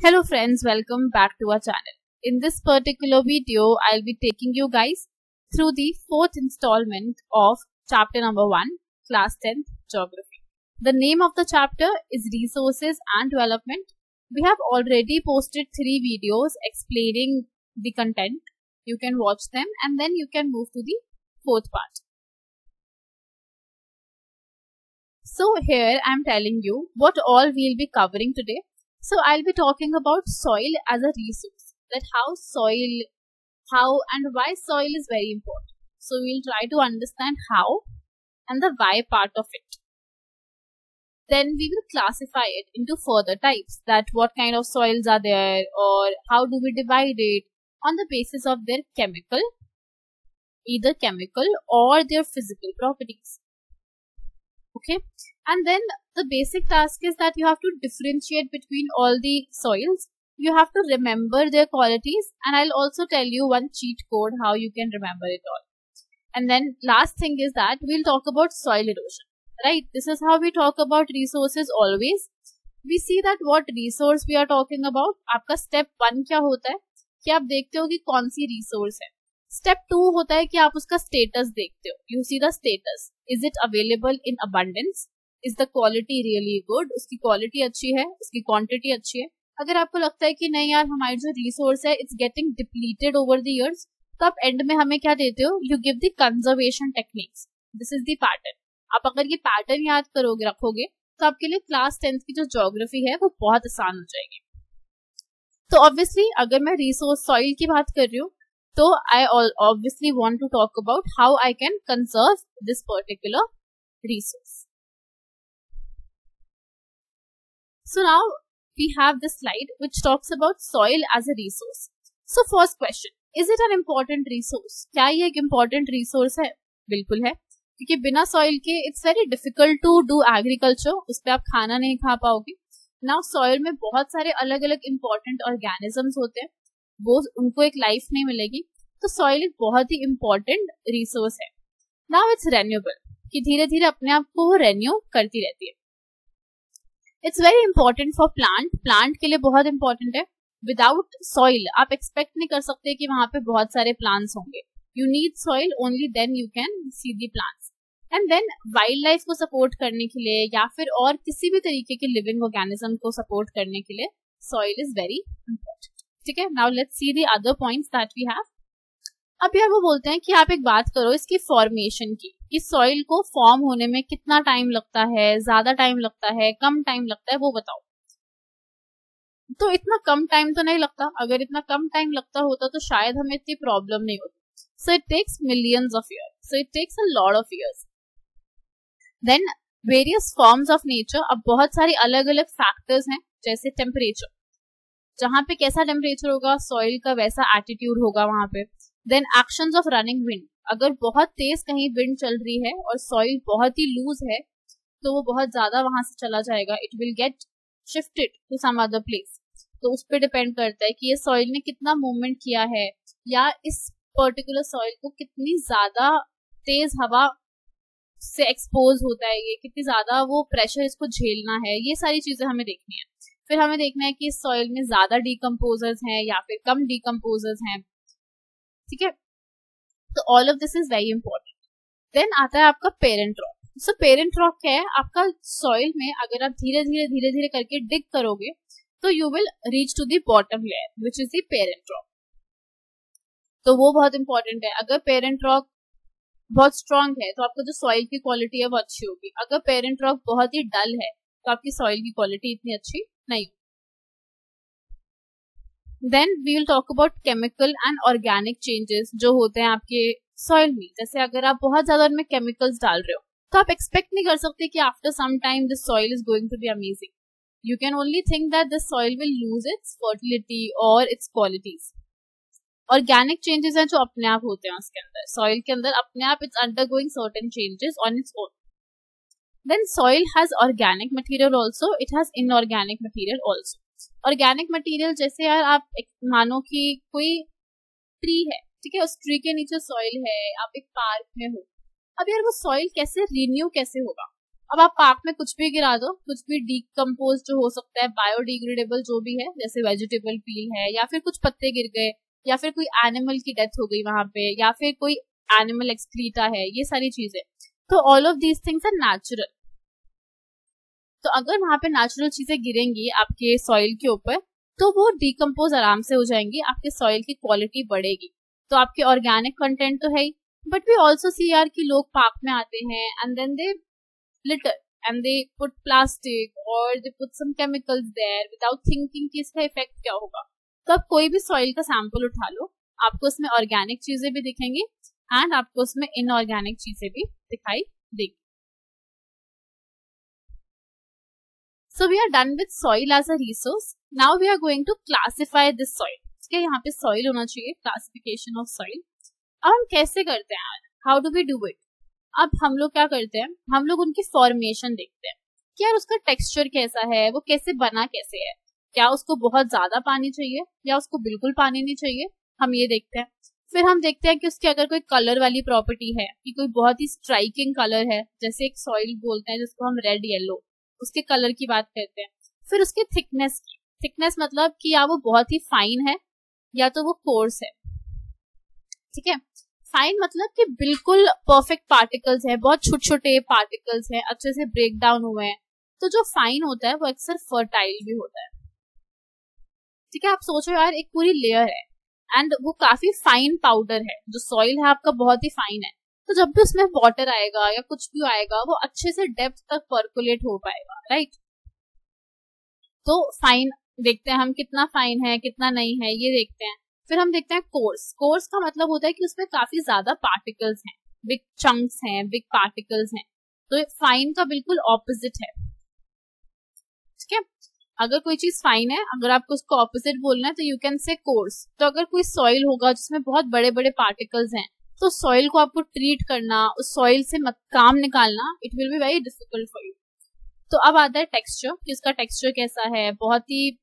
Hello friends, welcome back to our channel. In this particular video, I'll be taking you guys through the fourth installment of chapter number 1, class 10th geography. The name of the chapter is resources and development. We have already posted 3 videos explaining the content. You can watch them and then you can move to the fourth part. So here I'm telling you what all we'll be covering today. So I'll be talking about soil as a resource, that how and why soil is very important. So we'll try to understand how and the why part of it. Then we will classify it into further types, that what kind of soils are there or how do we divide it on the basis of their either chemical or their physical properties. Okay, and then the basic task is that you have to differentiate between all the soils. You have to remember their qualities, and I'll also tell you one cheat code how you can remember it all. And then last thing is that we'll talk about soil erosion, right? This is how we talk about resources always. We see that what resource we are talking about. आपका step 1 क्या होता है कि आप देखते हो कि कौन सी resource है. Step 2 होता है कि आप उसका status देखते हो. You see the status. Is it available in abundance? Is the quality really good? उसकी quality अच्छी है, उसकी quantity अच्छी है. अगर आपको लगता है कि नहीं यार हमारी जो resource है it's getting depleted over the years, तो आप end में हमें क्या देते हो? You give the conservation techniques. This is the pattern. आप अगर ये pattern याद करोगे रखोगे तो आपके लिए class 10th की जो geography है वो बहुत आसान हो जाएगी. तो obviously अगर मैं resource soil की बात कर रही हूँ तो I obviously want to talk about how I can conserve this particular resource. So now we have this slide which talks about soil as a resource. So first question, is it an important resource? क्या ये एक important resource है? बिल्कुल है, क्योंकि बिना soil के it's very difficult to do agriculture. उस पे आप खाना नहीं खा पाओगे. Now soil में बहुत सारे अलग अलग important organisms होते हैं, वो उनको एक लाइफ नहीं मिलेगी, तो सॉइल एक बहुत ही इंपॉर्टेंट रिसोर्स है. नाउ इट्स रेन्यूएबल, कि धीरे धीरे अपने आप को वो रेन्यू करती रहती है. It's very important for plant के लिए बहुत इंपॉर्टेंट है. विदाउट सॉइल आप एक्सपेक्ट नहीं कर सकते कि वहां पे बहुत सारे प्लांट्स होंगे. You need soil, only then you can see the plants. And then wildlife को सपोर्ट करने के लिए या फिर और किसी भी तरीके के लिविंग ऑर्गेनिज्म को सपोर्ट करने के लिए सॉइल इज वेरी इंपॉर्टेंट. ठीक है, now let's see the other points that we have. अब यार वो बोलते हैं कि आप एक बात करो इसकी फॉर्मेशन की, कि सॉइल को फॉर्म होने में कितना टाइम लगता है, ज्यादा टाइम लगता है, कम टाइम लगता है, वो बताओ. तो इतना कम टाइम तो नहीं लगता. अगर इतना कम टाइम लगता होता तो शायद हमें इतनी प्रॉब्लम नहीं होती. So it takes millions of years, so it takes a lot of years. Then various forms of nature. अब बहुत सारी अलग अलग फैक्टर्स हैं, जैसे टेम्परेचर. जहां पे कैसा टेम्परेचर होगा सॉइल का वैसा एटीट्यूड होगा वहां पे. Then actions of running wind. अगर बहुत तेज कहीं विंड चल रही है और सॉइल बहुत ही लूज है तो वो बहुत ज्यादा वहां से चला जाएगा. It will get shifted to some other place. तो उस पर डिपेंड करता है कि ये सॉइल ने कितना मूवमेंट किया है, या इस पर्टिकुलर सॉइल को कितनी ज्यादा तेज हवा से एक्सपोज होता है, ये कितनी ज्यादा वो प्रेशर इसको झेलना है. ये सारी चीजें हमें देखनी है. फिर हमें देखना है कि इस सॉइल में ज्यादा डीकम्पोजर्स हैं या फिर कम डीकम्पोजर्स हैं. ठीक है, तो all of this is very important. Then आता है आपका parent rock. So parent rock क्या है? आपका सॉइल में अगर आप धीरे धीरे करके डिग करोगे तो you will reach to the bottom layer which is the parent rock. तो वो बहुत इंपॉर्टेंट है. अगर पेरेंट रॉक बहुत स्ट्रांग है तो आपको जो सॉइल की क्वालिटी है वो अच्छी होगी. अगर पेरेंट रॉक बहुत ही डल है तो आपकी सॉइल की क्वालिटी इतनी अच्छी नहीं. Then we will talk about chemical and organic changes जो होते हैं आपके सॉइल में. जैसे अगर आप बहुत ज्यादा उनमें केमिकल्स डाल रहे हो तो आप एक्सपेक्ट नहीं कर सकते कि after some time this soil is going to be amazing. You can only think that this soil will lose its fertility और इट्स क्वालिटीज. ऑर्गेनिक चेंजेस हैं जो अपने आप होते हैं उसके अंदर, सॉइल के अंदर अपने आप it's undergoing certain changes on its own. Then soil has organic material also, it has inorganic material also. Organic material जैसे यार आप मानो कि कोई ट्री है, ठीक है, उस ट्री के नीचे सॉइल है, आप एक पार्क में हो. अब यार वो सॉइल कैसे रिन्यू कैसे होगा? अब आप पार्क में कुछ भी गिरा दो, कुछ भी डीकम्पोज जो हो सकता है, बायोडिग्रेडेबल जो भी है, जैसे वेजिटेबल पील है, या फिर कुछ पत्ते गिर गए, या फिर कोई एनिमल की डेथ हो गई वहां पे, या फिर कोई एनिमल एक्सक्रीटा है, ये सारी चीजें, तो all of these things are natural. तो अगर वहां पे नेचुरल चीजें गिरेंगी आपके सॉइल के ऊपर, तो वो डीकम्पोज आराम से हो जाएंगी, आपके सॉइल की क्वालिटी बढ़ेगी। तो आपके ऑर्गेनिक कंटेंट तो है ही, बट वी ऑल्सो सी यार कि लोग पार्क में आते हैं and then they litter and they put plastic or they put some chemicals there without thinking कि इसका इफेक्ट क्या होगा। तो आप कोई भी सॉइल का सैंपल उठा लो, आपको उसमें ऑर्गेनिक चीजें भी दिखेंगी एंड आपको उसमें इनऑर्गेनिक चीजें भी दिखाई देगी। So we are done with soil as a resource. Now we are going to classify this soil. ठीक है, यहाँ पे soil होना चाहिए, classification of soil। अब हम कैसे करते हैं, how do we do it? अब हम लोग क्या करते हैं, हम लोग उनकी फॉर्मेशन देखते हैं कि यार उसका टेक्सचर कैसा है, वो कैसे बना कैसे है, क्या उसको बहुत ज्यादा पानी चाहिए या उसको बिल्कुल पानी नहीं चाहिए, हम ये देखते हैं। फिर हम देखते हैं कि उसकी अगर कोई कलर वाली प्रॉपर्टी है, कि कोई बहुत ही स्ट्राइकिंग कलर है, जैसे एक सॉइल बोलते हैं जिसको हम रेड येलो, उसके कलर की बात करते हैं। फिर उसके थिकनेस की, थिकनेस मतलब कि या वो बहुत ही फाइन है या तो वो कोर्स है। ठीक है, फाइन मतलब कि बिल्कुल परफेक्ट पार्टिकल्स है, बहुत छोटे छोटे पार्टिकल्स हैं, अच्छे से ब्रेक डाउन हुए हैं। तो जो फाइन होता है वो अक्सर फर्टाइल भी होता है। ठीक है, आप सोचो यार एक पूरी लेयर है एंड वो काफी फाइन पाउडर है, जो सॉइल है आपका बहुत ही फाइन है, तो जब भी उसमें वाटर आएगा या कुछ भी आएगा वो अच्छे से डेप्थ तक पर्कुलेट हो पाएगा, राइट। तो फाइन देखते हैं हम, कितना फाइन है कितना नहीं है ये देखते हैं। फिर हम देखते हैं कोर्स। कोर्स का मतलब होता है कि उसमें काफी ज्यादा पार्टिकल्स हैं, बिग चंक्स हैं, बिग पार्टिकल्स हैं। तो फाइन का बिल्कुल ऑपोजिट है। ठीक है, अगर कोई चीज फाइन है, अगर आपको उसको ऑपोजिट बोलना है तो यू कैन से कोर्स। तो अगर कोई सॉइल होगा जिसमें बहुत बड़े बड़े पार्टिकल्स हैं, तो सॉइल को आपको ट्रीट करना, उस सॉइल से काम निकालना, it will be very difficult for you. तो अब आता है टेक्सचर, कि उसका टेक्सचर कैसा है, बहुत ही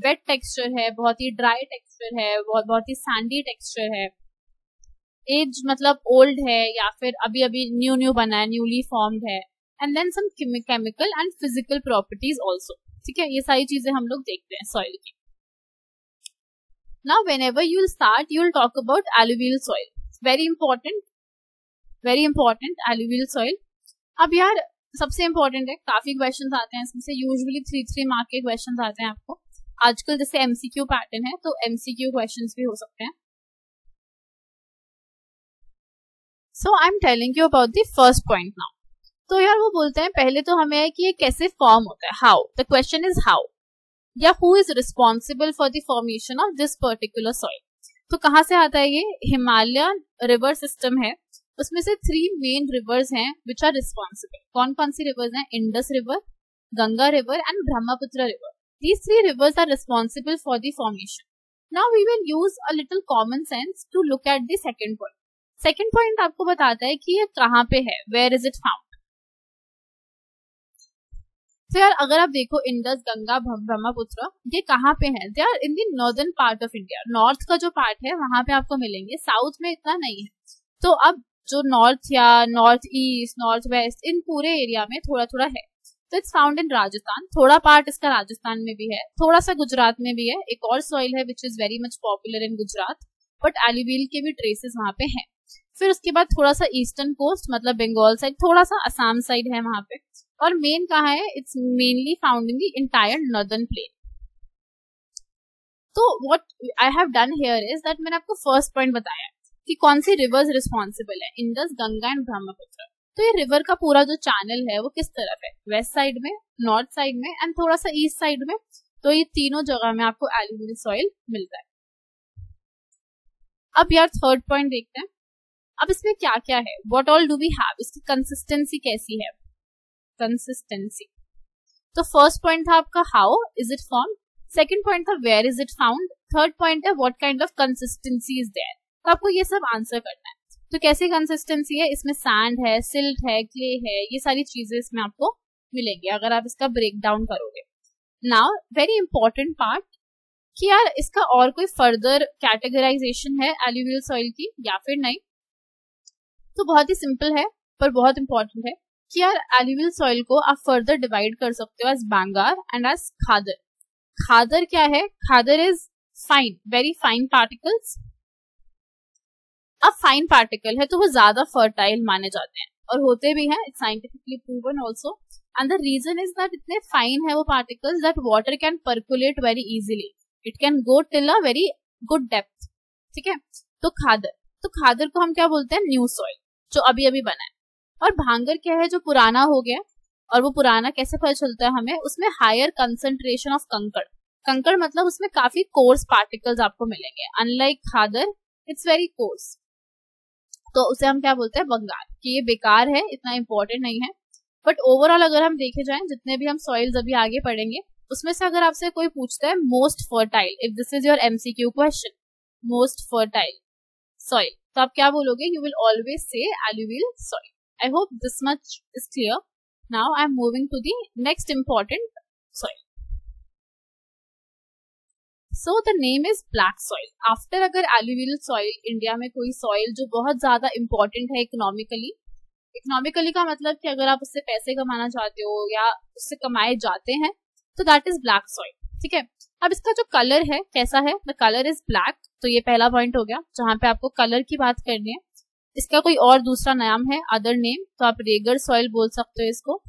वेट टेक्सचर है, बहुत ही ड्राई टेक्सचर है, बहुत ही सैंडी टेक्सचर है, एज मतलब ओल्ड है या फिर अभी अभी न्यू बना है, न्यूली फॉर्म्ड है, and then some chemical and physical properties also. ठीक है, ये सारी चीजें हम लोग देखते हैं सॉइल की। Now whenever you will start, you will talk about alluvial soil. Very important alluvial soil. अब यार सबसे इंपॉर्टेंट है, काफी क्वेश्चंस आते हैं इसमें से, यूजुअली 3 मार्क के क्वेश्चंस आते हैं आपको। आजकल जैसे एमसीक्यू पैटर्न है तो एमसीक्यू क्वेश्चंस भी हो सकते हैं। So I am telling you about the first point now. तो यार वो बोलते हैं पहले तो हमें है कि ये कैसे फॉर्म होता है, how. The question is how, या who is responsible for the formation of this particular soil. तो कहाँ से आता है ये, हिमालयन रिवर सिस्टम है, उसमें से 3 मेन रिवर्स हैं विच आर रिस्पॉन्सिबल। कौन कौन सी रिवर्स हैं, Indus river, Ganga river and Brahmaputra river. These 3 rivers are responsible for the formation. Now we will use a little common sense to look at the second point. Second point आपको बताता है कि ये कहाँ पे है, where is it found. तो यार अगर आप देखो इंडस, गंगा, ब्रह्मपुत्र, ये कहाँ पे है, they are in the northern part of India. North का जो पार्ट है वहां पे आपको मिलेंगे, साउथ में इतना नहीं है। तो अब जो नॉर्थ या नॉर्थ ईस्ट, नॉर्थ वेस्ट, इन पूरे एरिया में थोड़ा थोड़ा है। तो इट्स फाउंड इन राजस्थान, थोड़ा पार्ट इसका राजस्थान में भी है, थोड़ा सा गुजरात में भी है। एक और सॉइल है which is very much popular in Gujarat, but alluvial के भी ट्रेसेस वहां पे हैं। फिर उसके बाद थोड़ा सा ईस्टर्न कोस्ट मतलब बंगाल साइड, थोड़ा सा असम साइड है वहां पे, और मेन कहाँ है, it's mainly found in the entire northern plain. तो what I have done here is that मैंने आपको फर्स्ट पॉइंट बताया कि कौन सी रिवर्स रिस्पॉन्सिबल है, इंडस, गंगा एंड ब्रह्मपुत्र। तो ये रिवर का पूरा जो चैनल है वो किस तरफ है, वेस्ट साइड में, नॉर्थ साइड में एंड थोड़ा सा ईस्ट साइड में। तो ये तीनों जगह में आपको एलुवियल सॉइल मिलता है। अब यार थर्ड पॉइंट देखते हैं। अब इसमें क्या क्या है, what all do we have, इसकी कंसिस्टेंसी कैसी है, कंसिस्टेंसी। तो फर्स्ट पॉइंट था आपका how is it form, second point था where is it found, third point है what kind of consistency is there. तो आपको ये सब आंसर करना है। तो कैसी कंसिस्टेंसी है, इसमें सैंड है, सिल्ट है, क्ले है, ये सारी चीजें इसमें आपको मिलेंगी अगर आप इसका ब्रेक डाउन करोगे। नाउ वेरी इंपॉर्टेंट पार्ट कि यार इसका और कोई फर्दर कैटेगराइजेशन है एलुवियल सॉइल की या फिर नहीं। तो बहुत ही सिंपल है पर बहुत इंपॉर्टेंट है कि यार एलुवियल सॉइल को आप फर्दर डिवाइड कर सकते हो as bangar and as khadar. Khadar क्या है? Khadar is fine, very fine particles. अब फाइन पार्टिकल है तो वो ज्यादा फर्टाइल माने जाते हैं और होते भी हैं, it's scientifically proven also. And the reason is that इतने फाइन है वो particles that water can percolate very easily, it can go till a very good depth. ठीक है, तो खादर को हम क्या बोलते हैं? न्यू सॉइल, जो अभी अभी बना है। और भांगर क्या है? जो पुराना हो गया। और वो पुराना कैसे पता चलता है हमें? उसमें हायर कंसंट्रेशन ऑफ कंकड़। कंकड़ मतलब उसमें काफी कोर्स पार्टिकल्स आपको मिलेंगे, unlike khadar it's very coarse. तो उसे हम क्या बोलते हैं? बंगार। कि ये बेकार है, इतना इंपॉर्टेंट नहीं है। बट ओवरऑल अगर हम देखे जाएं, जितने भी हम सॉइल्स अभी आगे पढ़ेंगे, उसमें से अगर आपसे कोई पूछता है most fertile, if this is your MCQ question, most fertile soil, तो आप क्या बोलोगे? You will always say alluvial soil. I hope this much is clear. Now I am moving to the next important soil. So the name is black soil. After अगर alluvial soil, India में कोई soil जो बहुत ज्यादा important है economically, economically का मतलब कि अगर आप उससे पैसे कमाना चाहते हो या उससे कमाए जाते हैं, तो दैट इज ब्लैक सॉइल। ठीक है, अब इसका जो कलर है कैसा है? The colour is black. तो ये पहला पॉइंट हो गया जहां पे आपको कलर की बात करनी है। इसका कोई और दूसरा नाम है, अदर नेम, तो आप रेगर सॉइल बोल सकते हो इसको।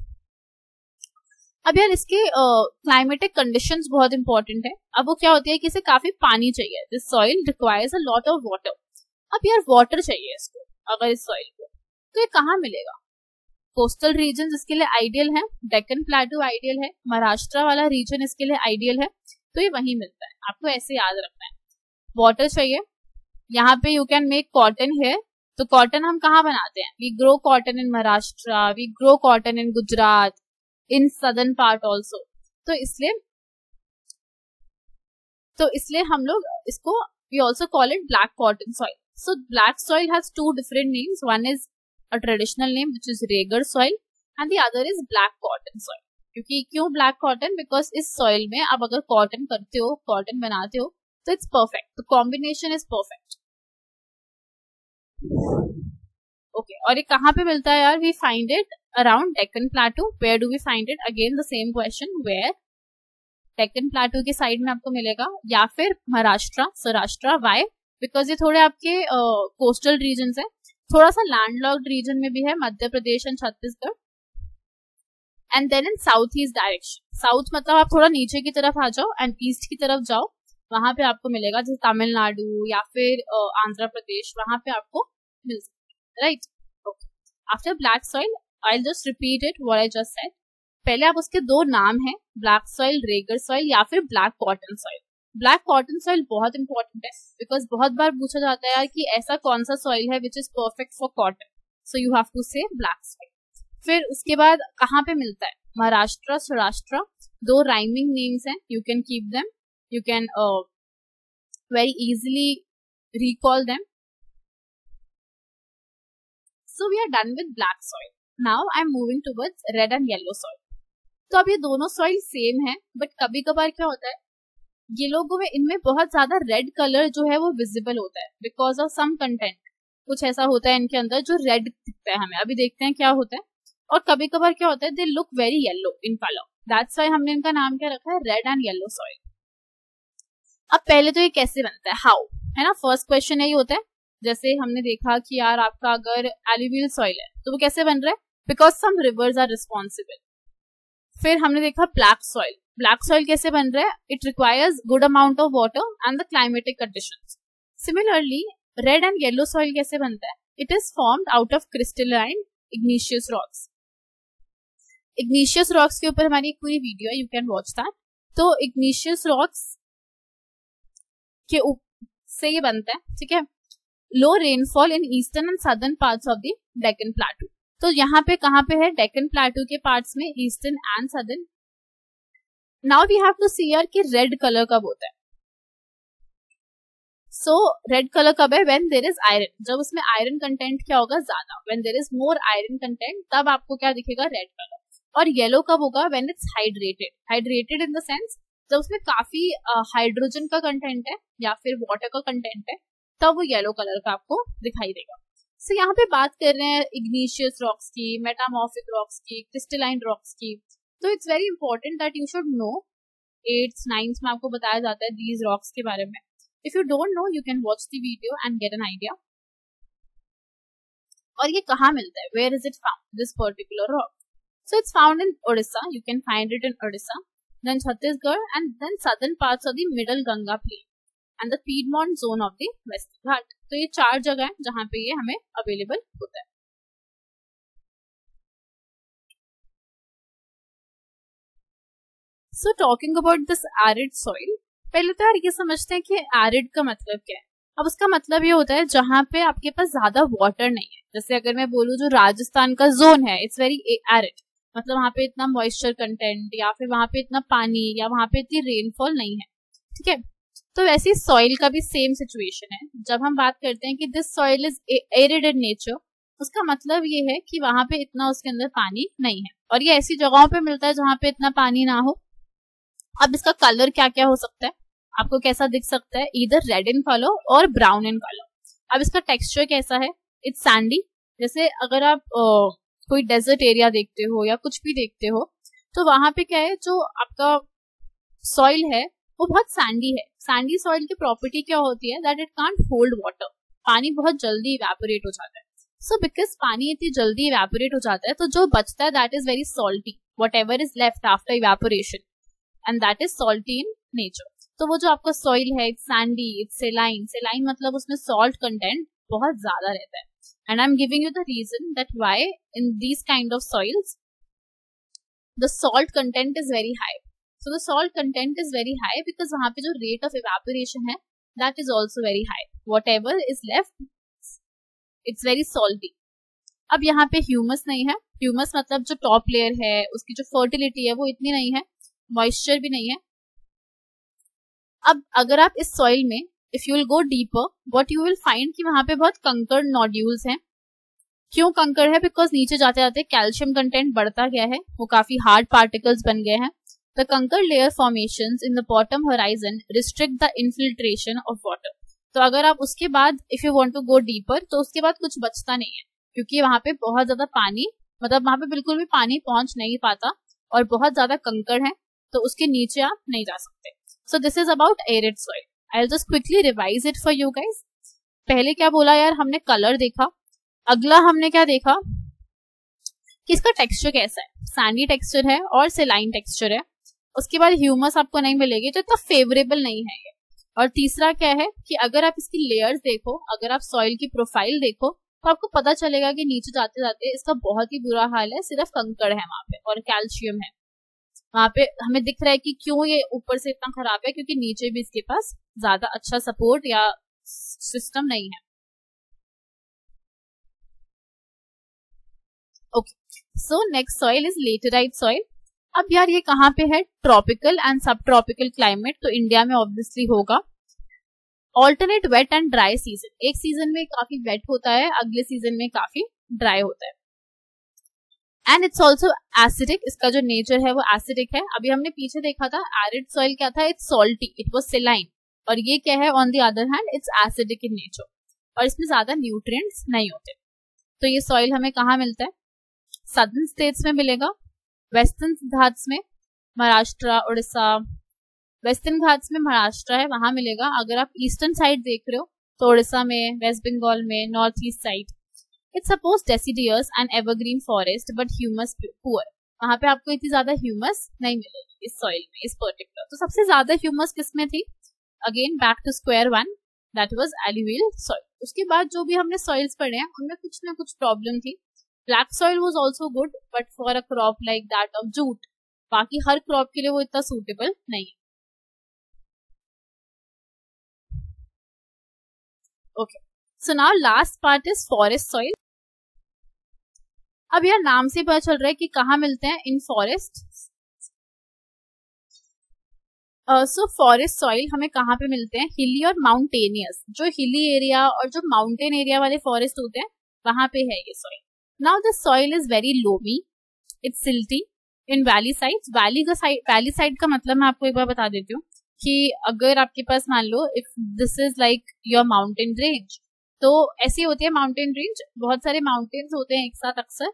अब यार इसके क्लाइमेटिक कंडीशंस बहुत इंपॉर्टेंट है। अब वो क्या होती है कि इसे काफी पानी चाहिए, this soil requires a lot of water. अब यार वाटर चाहिए इसको अगर इस सॉइल को, तो ये कहाँ मिलेगा? कोस्टल रीजन इसके लिए आइडियल है, डेक्कन प्लेटू आइडियल है, महाराष्ट्र वाला रीजन इसके लिए आइडियल है, तो ये वहीं मिलता है। आपको ऐसे याद रखना है, वाटर चाहिए। यहाँ पे you can make cotton here, तो कॉटन हम कहाँ बनाते हैं? We grow cotton in Maharashtra, we grow cotton in Gujarat, in southern part also. तो इसलिए हम लोग इसको we also call it black cotton soil. So black soil has two different names, one is a traditional name which is regur soil and the other is black cotton soil। क्योंकि क्यों black cotton? because इस soil में आप अगर cotton करते हो, cotton बनाते हो, तो it's perfect, the combination is perfect। okay, और ये कहाँ पे मिलता है यार? we find it around Deccan Plateau। where do we find it? again the same question, where? Deccan Plateau के साइड में आपको मिलेगा, या फिर महाराष्ट्र, सौराष्ट्र। why? because ये थोड़े आपके कोस्टल रीजन है, थोड़ा सा लैंडलॉक्ड रीजन में भी है, Madhya Pradesh and Chhattisgarh. And then in south east direction, south मतलब आप थोड़ा नीचे की तरफ आ जाओ एंड ईस्ट की तरफ जाओ, वहां पे आपको मिलेगा, जैसे तमिलनाडु या फिर आंध्र प्रदेश, वहां पे आपको मिल सकता है, right? Okay, after black soil I will just repeat it what I just said. पहले आप उसके दो नाम है, ब्लैक सॉइल, रेगर सॉइल या फिर black cotton soil. Black cotton soil बहुत इंपॉर्टेंट है बिकॉज बहुत बार पूछा जाता है यार कि ऐसा कौन सा सॉइल है which is perfect for cotton, so you have to say black soil. फिर उसके बाद कहाँ पे मिलता है? महाराष्ट्र, सौराष्ट्र, दो राइमिंग नेम्स हैं, you can keep them, you can very easily recall them. So we are done with black soil. Now I am moving towards red and yellow soil. तो अब ये दोनों सॉइल सेम है, बट कभी कभार क्या होता है, ये लोगों में इनमें बहुत ज्यादा रेड कलर जो है वो विजिबल होता है बिकॉज ऑफ सम कंटेंट। कुछ ऐसा होता है इनके अंदर जो रेड दिखता है हमें, अभी देखते हैं क्या होता है। और कभी कभार क्या होता है, they look very yellow in colour, that's why हमने इनका नाम क्या रखा है? Red and yellow soil. अब पहले तो ये कैसे बनता है, हाउ, है ना? फर्स्ट क्वेश्चन यही होता है। जैसे हमने देखा कि यार आपका अगर एलुवियल सॉइल है तो वो कैसे बन रहा है? Because some rivers are responsible. फिर हमने देखा ब्लैक सॉइल, ब्लैक सॉइल कैसे बन रहा है? It requires good amount of water and the climatic conditions. Similarly red and yellow soil कैसे बनता है? It is formed out of crystalline igneous rocks. Igneous rocks के ऊपर हमारी एक पूरी वीडियो है, यू कैन वॉच दैट। तो इग्निशियस रॉक्स के से ये बनता है, ठीक है। लो rainfall in eastern and southern parts of the Deccan प्लेटू। तो यहाँ पे कहाँ पे है? डेक्कन प्लेटू के पार्ट्स में, eastern and southern. Now we have to see यार कि रेड कलर कब होता है। सो रेड कलर कब है? व्हेन देयर इज आयरन, जब उसमें आयरन कंटेंट क्या होगा? ज्यादा। When there is more iron content, तब आपको क्या दिखेगा? Red colour. और येलो कब होगा? When it's hydrated. Hydrated in the sense जब उसमें काफी हाइड्रोजन का कंटेंट है या फिर वाटर का कंटेंट है, तब वो येलो कलर का आपको दिखाई देगा। So यहाँ पे बात कर रहे हैं इग्निशियस रॉक्स की, मेटामॉर्फिक रॉक्स की, क्रिस्टलाइन रॉक्स की. तो it's very important that you should know. 8th 9th में आपको बताया जाता है दीज रॉक्स के बारे में. If you don't know you can watch the video and get an idea. और ये कहाँ मिलता है, where is it found, this particular rock? So it's found in Odisha, you can find it in Odisha, then Chhattisgarh and then southern parts of the middle Ganga plain and the piedmont zone of the western ghat. तो ये 4 जगह हैं जहां पे ये हमें available होता है. So talking about this arid soil, पहले तो यार ये समझते हैं कि एरिड का मतलब क्या है. अब उसका मतलब ये होता है जहां पे आपके पास ज्यादा वाटर नहीं है. जैसे अगर मैं बोलूँ जो राजस्थान का जोन है, इट्स वेरी एरिड, मतलब वहां पे इतना मॉइस्चर कंटेंट या फिर वहां पे इतना पानी या वहां पे इतनी रेनफॉल नहीं है. ठीक है, तो वैसे सॉइल का भी सेम सिचुएशन है. जब हम बात करते हैं कि this soil is arid in nature, उसका मतलब ये है कि वहां पे इतना उसके अंदर पानी नहीं है. और ये ऐसी जगहों पे मिलता है जहां पे इतना पानी ना हो. अब इसका कलर क्या क्या हो सकता है, आपको कैसा दिख सकता है, इधर रेड इन कलर और ब्राउन इन कलर. अब इसका टेक्सचर कैसा है, इट्स सैंडी. जैसे अगर आप कोई डेजर्ट एरिया देखते हो या कुछ भी देखते हो, तो वहां पे क्या है, जो आपका सॉइल है वो बहुत सैंडी है. सैंडी सॉइल की प्रॉपर्टी क्या होती है, that it can't hold water. पानी बहुत जल्दी इवेपोरेट हो जाता है. सो बिकॉज पानी इतनी जल्दी इवेपोरेट हो जाता है, तो जो बचता है that is very salty, whatever is left after evaporation, and that is salty in nature. तो वो जो आपका सॉइल है, it's sandy, it's saline. Saline मतलब उसमें सॉल्ट कंटेंट बहुत ज्यादा रहता है. And I am giving you the reason that why in these kind of soils the salt content is very high. So the salt content is very high because वहाँ पे जो rate of evaporation है that is also very high. Whatever is left, it's very salty. अब यहाँ पे humus नहीं है. Humus मतलब जो टॉप लेयर है उसकी जो फर्टिलिटी है वो इतनी नहीं है, मॉइस्चर भी नहीं है. अब अगर आप इस सॉइल में if you will go deeper, what you will find कि वहां पे बहुत कंकड़ नोड्यूल्स हैं. क्यों कंकड़ है, बिकॉज नीचे जाते जाते कैल्शियम कंटेंट बढ़ता गया है, वो काफी हार्ड पार्टिकल्स बन गए हैं. The conker layer formations in the bottom horizon restrict the infiltration of water. तो अगर आप उसके बाद if you want to go deeper, तो उसके बाद कुछ बचता नहीं है, क्योंकि वहां पे बहुत ज्यादा पानी, मतलब वहां पे बिल्कुल भी पानी पहुंच नहीं पाता और बहुत ज्यादा कंकड़ है, तो उसके नीचे आप नहीं जा सकते. So this is about arid soil. I'll just quickly revise it for you guys. पहले क्या बोला यार, हमने कलर देखा. अगला हमने क्या देखा कि इसका टेक्सचर कैसा है, सैंडी टेक्सचर है और सेलाइन टेक्सचर है. उसके बाद ह्यूमस आपको नहीं मिलेगी, तो इतना फेवरेबल नहीं है ये. और तीसरा क्या है कि अगर आप इसकी लेयर्स देखो, अगर आप सॉइल की प्रोफाइल देखो, तो आपको पता चलेगा कि नीचे जाते जाते इसका बहुत ही बुरा हाल है, सिर्फ कंकड़ है वहां पे और कैल्शियम है वहां पे. हमें दिख रहा है कि क्यों ये ऊपर से इतना खराब है, क्योंकि नीचे भी इसके पास ज्यादा अच्छा सपोर्ट या सिस्टम नहीं है. Okay, so next soil is laterite soil. अब यार ये कहाँ पे है, tropical and subtropical climate, तो इंडिया में ऑब्वियसली होगा. Alternate wet and dry season, एक सीजन में काफी वेट होता है, अगले सीजन में काफी ड्राई होता है. एंड इट्स ऑल्सो एसिडिक, इसका जो नेचर है वो एसिडिक है. अभी हमने पीछे देखा था एरिड सॉइल क्या था, इट्स सॉल्टी, इट वाज सेलाइन. और ये क्या है, on the other hand it's acidic in nature, और इसमें ज्यादा न्यूट्रिएंट्स नहीं होते. तो ये सॉइल हमें कहाँ मिलता है, सदर्न स्टेट्स में मिलेगा, वेस्टर्न घाट्स में, महाराष्ट्र, उड़ीसा. वेस्टर्न घाट्स में महाराष्ट्र है, वहां मिलेगा. अगर आप ईस्टर्न साइड देख रहे हो तो उड़ीसा में, वेस्ट बंगाल में, north east side. It's suppose deciduous and evergreen forest but humus poor. वहां पे आपको इतनी ज्यादा ह्यूमस नहीं मिलेगी इस सॉइल में, इस पर्टिकुलर. तो सबसे ज्यादा ह्यूमस किसमें थी, again back to square one, that was alluvial soil. उसके बाद जो भी हमने सॉइल्स पढ़े हैं उनमें कुछ ना कुछ प्रॉब्लम थी. Black soil was also good but for a crop like that of jute. बाकी हर क्रॉप के लिए वो इतना सूटेबल नहीं है. Okay, so now last part is forest soil. अब यार नाम से पता चल रहा है कि कहाँ मिलते हैं, इन फॉरेस्ट. सो फॉरेस्ट सॉइल हमें कहाँ पे मिलते हैं, हिली और माउंटेनियस. जो हिली एरिया और जो माउंटेन एरिया वाले फॉरेस्ट होते हैं वहां पे है ये soil. Now the soil is very loamy, it's silty. In valley sides, valley side का मतलब मैं आपको एक बार बता देती हूँ कि अगर आपके पास मान लो if this is like your mountain range, तो ऐसी होती है माउंटेन रेंज, बहुत सारे माउंटेन्स होते हैं एक साथ अक्सर।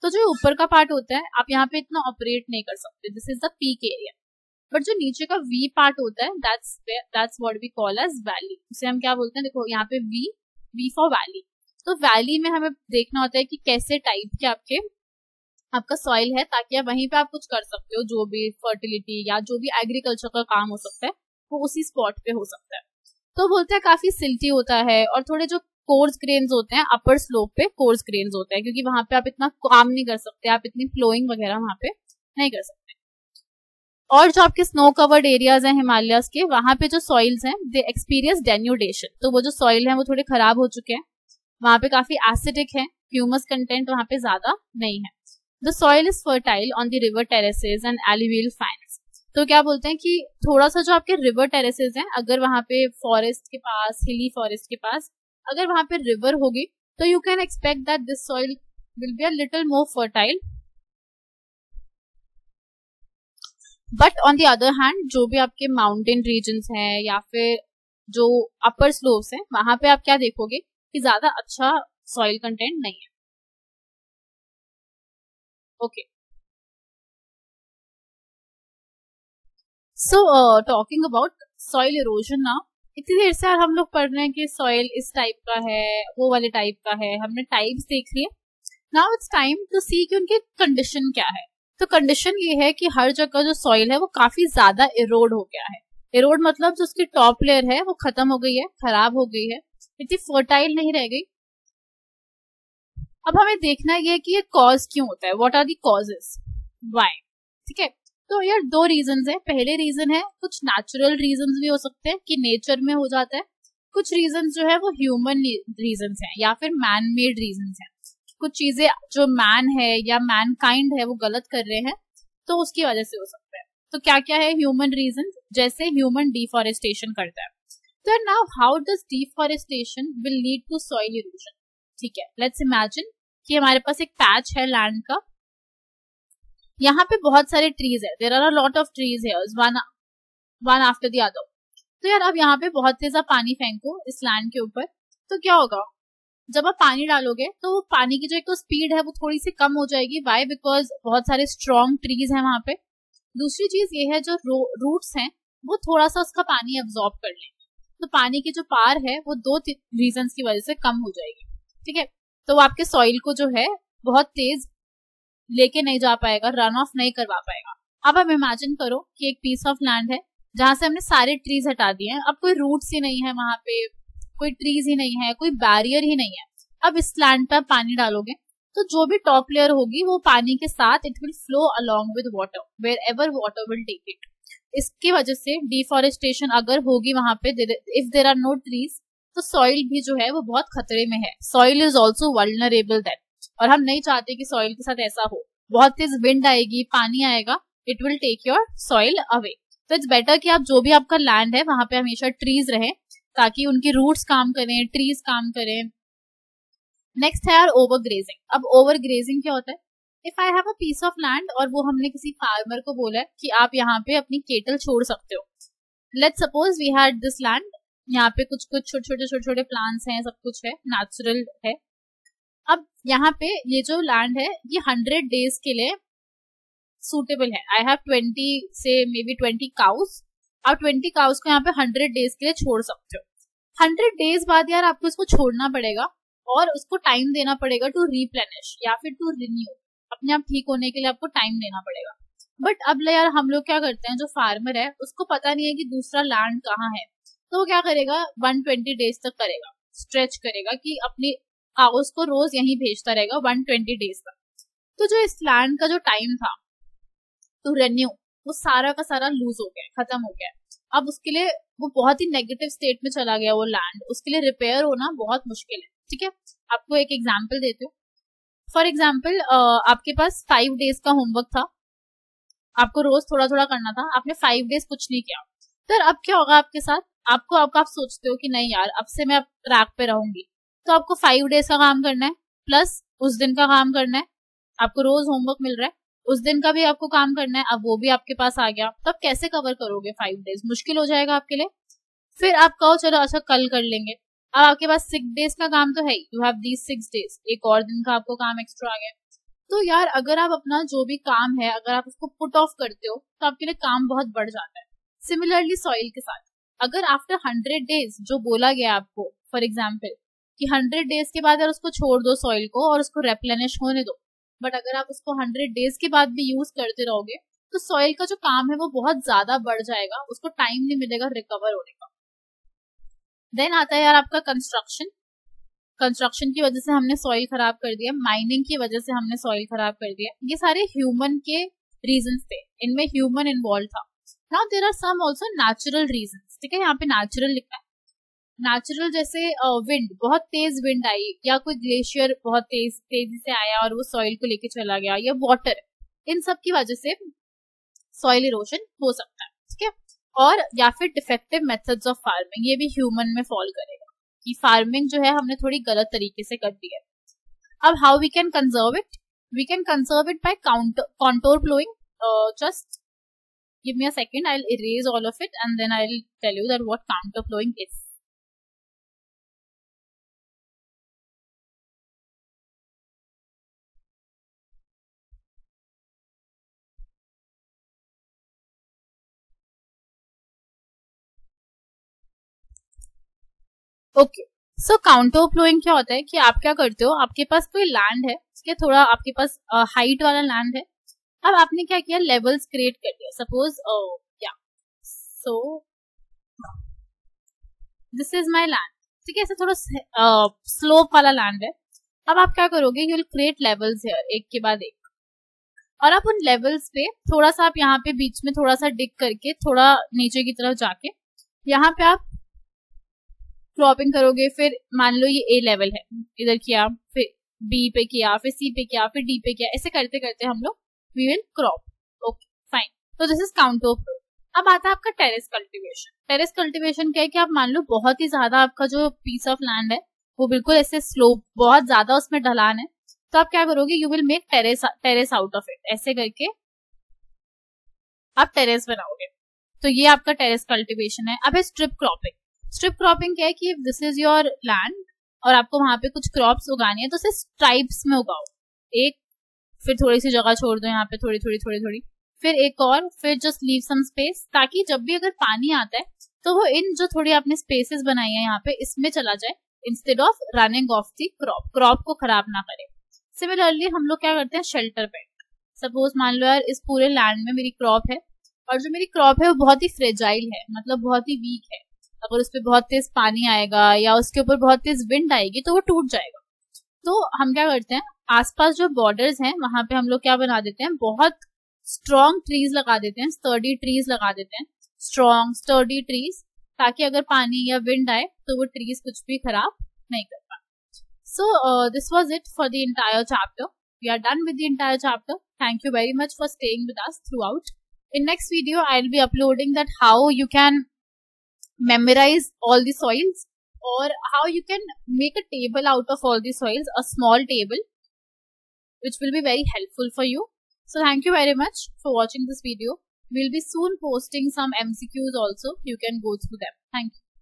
तो जो ऊपर का पार्ट होता है आप यहाँ पे इतना ऑपरेट नहीं कर सकते, this is the peak area. But जो नीचे का वी पार्ट होता है that's what we call as valley. उसे हम क्या बोलते हैं, देखो यहाँ पे वी फॉर वैली। तो वैली में हमें देखना होता है कि कैसे टाइप के आपका सॉइल है, ताकि आप वहीं पे आप कुछ कर सकते हो, जो भी फर्टिलिटी या जो भी एग्रीकल्चर का काम हो सकता है वो उसी स्पॉट पे हो सकता है। तो बोलते हैं काफी सिल्टी होता है, और थोड़े जो कोर्स ग्रेन्स होते हैं अपर स्लोप पे कोर्स ग्रेन्स होते हैं, क्योंकि वहां पे आप इतना काम नहीं कर सकते, आप इतनी फ्लोइंग वगैरह वहां पे नहीं कर सकते। और जो आपके स्नो कवर्ड एरियाज हैं हिमालयस के, वहां पे जो सॉइल्स हैं दे एक्सपीरियंस डेन्यूडेशन। तो वो जो सॉइल है वो थोड़े खराब हो चुके हैं, वहां पे काफी एसिडिक है, ह्यूमस कंटेंट वहां पे ज्यादा नहीं है। The soil is fertile on the river terraces and alluvial fines. तो क्या बोलते हैं कि थोड़ा सा जो आपके रिवर टेरेसेस हैं, अगर वहां पे फॉरेस्ट के पास, हिली फॉरेस्ट के पास अगर वहां पे रिवर होगी, तो you can expect that this soil will be a little more fertile. But on the other hand जो भी आपके माउंटेन रीजन्स हैं या फिर जो अपर स्लोप्स हैं, वहां पे आप क्या देखोगे कि ज्यादा अच्छा सॉइल कंटेंट नहीं है। Okay, so talking about soil erosion now. इतनी देर से हम लोग पढ़ रहे हैं कि सॉइल इस टाइप का है, वो वाले टाइप का है, हमने टाइप्स देख लिए। नाउ इट्स टाइम टू सी कि उनकी कंडीशन क्या है। तो कंडीशन ये है कि हर जगह जो सॉइल है वो काफी ज्यादा इरोड हो गया है। इरोड मतलब जो उसकी टॉप लेयर है वो खत्म हो गई है, खराब हो गई है, इतनी फर्टाइल नहीं रह गई। अब हमें देखना ये कि ये कॉज क्यों होता है, what are the causes, why. ठीक है, तो यार दो रीजंस है। पहले रीजन है कुछ नेचुरल रीजंस भी हो सकते हैं कि नेचर में हो जाता है, कुछ रीजंस जो है वो ह्यूमन रीजंस हैं या फिर मैन मेड रीजंस हैं। कुछ चीजें जो मैन है या मैन काइंड है वो गलत कर रहे हैं, तो उसकी वजह से हो सकता है। तो क्या क्या है ह्यूमन रीजन, जैसे ह्यूमन डिफॉरेस्टेशन करता है। तो now how does deforestation will lead to soil erosion. ठीक है, लेट्स इमेजिन कि हमारे पास एक पैच है लैंड का, यहाँ पे बहुत सारे ट्रीज है, there are a lot of trees here, one after the other. तो यार अब यहाँ पे बहुत तेज पानी फेंको इस लैंड के ऊपर, तो क्या होगा, जब आप पानी डालोगे तो पानी की जो एक तो स्पीड है वो थोड़ी सी कम हो जाएगी। वाई, बिकॉज बहुत सारे स्ट्रॉन्ग ट्रीज हैं वहां पे। दूसरी चीज ये है जो रूट्स हैं वो थोड़ा सा उसका पानी एब्जॉर्ब कर लेंगे, तो पानी की जो पार है वो दो रीजन की वजह से कम हो जाएगी। ठीक है, तो वो आपके सॉइल को जो है बहुत तेज लेके नहीं जा पाएगा, रन ऑफ नहीं करवा पाएगा। अब आप इमेजिन करो कि एक पीस ऑफ लैंड है जहां से हमने सारे ट्रीज हटा दिए हैं, अब कोई रूट्स ही नहीं है वहां पे, कोई ट्रीज ही नहीं है, कोई बैरियर ही नहीं है। अब इस लैंड पर पानी डालोगे तो जो भी टॉप लेयर होगी वो पानी के साथ it will flow along with water wherever water will take it. इसकी वजह से डिफॉरेस्टेशन अगर होगी वहां पे, if there are no trees, तो सॉइल भी जो है वो बहुत खतरे में है। Soil is also vulnerable that, और हम नहीं चाहते कि सॉइल के साथ ऐसा हो। बहुत तेज विंड आएगी, पानी आएगा, it will take your soil away. तो इट्स बेटर कि आप जो भी आपका लैंड है वहां पे हमेशा ट्रीज रहे, ताकि उनकी रूट्स काम करें, ट्रीज काम करें। नेक्स्ट है यार ओवर ग्रेजिंग। अब ओवर ग्रेजिंग क्या होता है, if I have a piece of land और वो हमने किसी फार्मर को बोला है कि आप यहाँ पे अपनी केटल छोड़ सकते हो। Let's suppose we had this land, यहाँ पे कुछ कुछ छोटे छोटे प्लांट्स हैं, सब कुछ है, नेचुरल है। अब यहाँ पे ये जो लैंड है ये 100 डेज के लिए सूटेबल है। आई हैव 20 से मे बी 20 काउस, आप 20 काउस को यहाँ पे 100 डेज के लिए छोड़ सकते हो। 100 डेज बाद यार आपको इसको छोड़ना पड़ेगा और उसको टाइम देना पड़ेगा टू रिप्लेनिश या फिर टू रिन्यू, अपने आप ठीक होने के लिए आपको टाइम देना पड़ेगा। बट अब यार हम लोग क्या करते हैं, जो फार्मर है उसको पता नहीं है कि दूसरा लैंड कहाँ है, तो वो क्या करेगा 120 डेज तक करेगा, स्ट्रेच करेगा कि अपने काउस को रोज यहीं भेजता रहेगा 120 डेज तक। तो जो इस लैंड का जो टाइम था टू रेन्यू, वो सारा का सारा लूज हो गया, खत्म हो गया। अब उसके लिए वो बहुत ही नेगेटिव स्टेट में चला गया वो लैंड, उसके लिए रिपेयर होना बहुत मुश्किल है। ठीक है, आपको एक एग्जाम्पल देती हूँ। फॉर एग्जाम्पल आपके पास 5 डेज का होमवर्क था, आपको रोज थोड़ा थोड़ा करना था, आपने 5 डेज कुछ नहीं किया, फिर अब क्या होगा आपके साथ, आपको आप सोचते हो कि नहीं यार अब से मैं ट्रैक पे रहूंगी, तो आपको 5 डेज का काम करना है प्लस उस दिन का काम करना है। आपको रोज होमवर्क मिल रहा है, उस दिन का भी आपको काम करना है, अब वो भी आपके पास आ गया, तब कैसे कवर करोगे 5 डेज, मुश्किल हो जाएगा आपके लिए। फिर आप कहो चलो अच्छा कल कर लेंगे, अब आपके पास 6 days का काम तो है ही, यू हैव दीज 6 days, एक और दिन का आपको काम एक्स्ट्रा आ गया। तो यार अगर आप अपना जो भी काम है अगर आप उसको पुट ऑफ करते हो तो आपके लिए काम बहुत बढ़ जाता है। सिमिलरली सॉइल के साथ, अगर आफ्टर 100 days जो बोला गया आपको फॉर एग्जाम्पल कि 100 days के बाद यार उसको छोड़ दो सॉइल को और उसको रेप्लेनिश होने दो, बट अगर आप उसको 100 days के बाद भी यूज करते रहोगे तो सॉइल का जो काम है वो बहुत ज्यादा बढ़ जाएगा, उसको टाइम नहीं मिलेगा रिकवर होने का। देन आता है यार आपका कंस्ट्रक्शन। कंस्ट्रक्शन की वजह से हमने सॉइल खराब कर दिया, माइनिंग की वजह से हमने सॉइल खराब कर दिया, ये सारे ह्यूमन के रीजंस थे, इनमें ह्यूमन इन्वॉल्व था। Now there are some also natural reasons, ठीक है, यहाँ पे नेचुरल लिखा है। नेचुरल जैसे विंड, बहुत तेज विंड आई या कोई ग्लेशियर बहुत तेजी से आया और वो सॉइल को लेके चला गया, या वाटर, इन सब की वजह से सॉइल इरोशन हो सकता है, ठीक है। और या फिर डिफेक्टिव मेथड्स ऑफ फार्मिंग, ये भी ह्यूमन में फॉल करेगा कि फार्मिंग जो है हमने थोड़ी गलत तरीके से कर दी है। अब how we can conserve it, we can conserve it by contour plowing. Just give me a second, I'll erase all of it and then I'll tell you that what contour plowing is. Okay, so contour plowing क्या होता है कि आप क्या करते हो, आपके पास कोई लैंड है, ठीक, थोड़ा आपके पास हाइट वाला लैंड है। अब आपने क्या किया, लेवल्स क्रिएट कर दिया, सपोज क्या, so this is my land, ठीक है, ऐसे थोड़ा स्लोप वाला लैंड है। अब आप क्या करोगे, you will create levels here, एक के बाद एक, और आप उन लेवल्स पे थोड़ा सा, आप यहाँ पे बीच में थोड़ा सा डिग करके थोड़ा नीचे की तरफ जाके यहाँ पे आप क्रॉपिंग करोगे। फिर मान लो ये ए लेवल है, इधर किया, फिर बी पे किया, फिर सी पे किया, फिर डी पे किया, ऐसे करते करते हम लोग we will crop. Okay fine, तो दिस इज काउंटर फ्लो। अब आता है आपका टेरेस कल्टीवेशन। टेरेस कल्टीवेशन क्या है कि आप मान लो बहुत ही ज्यादा आपका जो पीस ऑफ लैंड है वो बिल्कुल ऐसे स्लोप, बहुत ज्यादा उसमें ढलान है, तो आप क्या करोगे, you will make terrace out of it, ऐसे करके आप टेरेस बनाओगे। तो ये आपका टेरेस कल्टीवेशन है। अब है स्ट्रिप क्रॉपिंग। स्ट्रिप क्रॉपिंग क्या है कि दिस इज योर लैंड और आपको वहां पे कुछ क्रॉप्स उगानी है, तो उसे स्ट्राइप्स में उगाओ, एक, फिर थोड़ी सी जगह छोड़ दो यहाँ पे, थोड़ी थोड़ी थोड़ी थोड़ी, फिर एक और, फिर जस्ट लीव सम स्पेस, ताकि जब भी अगर पानी आता है तो वो इन जो थोड़ी आपने स्पेसेस बनाई है यहाँ पे इसमें चला जाए, instead of running of the crop को खराब ना करे। सिमिलरली हम लोग क्या करते हैं, शेल्टर बेड। सपोज मान लो यार इस पूरे लैंड में मेरी क्रॉप है और जो मेरी क्रॉप है वो बहुत ही फ्रेजाइल है, मतलब बहुत ही वीक है, अगर उस पर बहुत तेज पानी आएगा या उसके ऊपर बहुत तेज विंड आएगी तो वो टूट जाएगा। तो हम क्या करते हैं, आसपास जो बॉर्डर्स हैं वहां पे हम लोग क्या बना देते हैं, बहुत स्ट्रॉन्ग ट्रीज लगा देते हैं, स्टर्डी ट्रीज लगा देते हैं, स्ट्रॉन्ग स्टर्डी ट्रीज, ताकि अगर पानी या विंड आए तो वो ट्रीज कुछ भी खराब नहीं कर पाए। So this was it for the entire chapter. We are done with the entire chapter. Thank you very much for staying with us throughout. In next video, I'll be uploading that how you can memorize all the soils, or how you can make a table out of all the soils, a small table, which will be very helpful for you. So thank you very much for watching this video. We'll be soon posting some MCQs also. You can go through them. Thank you.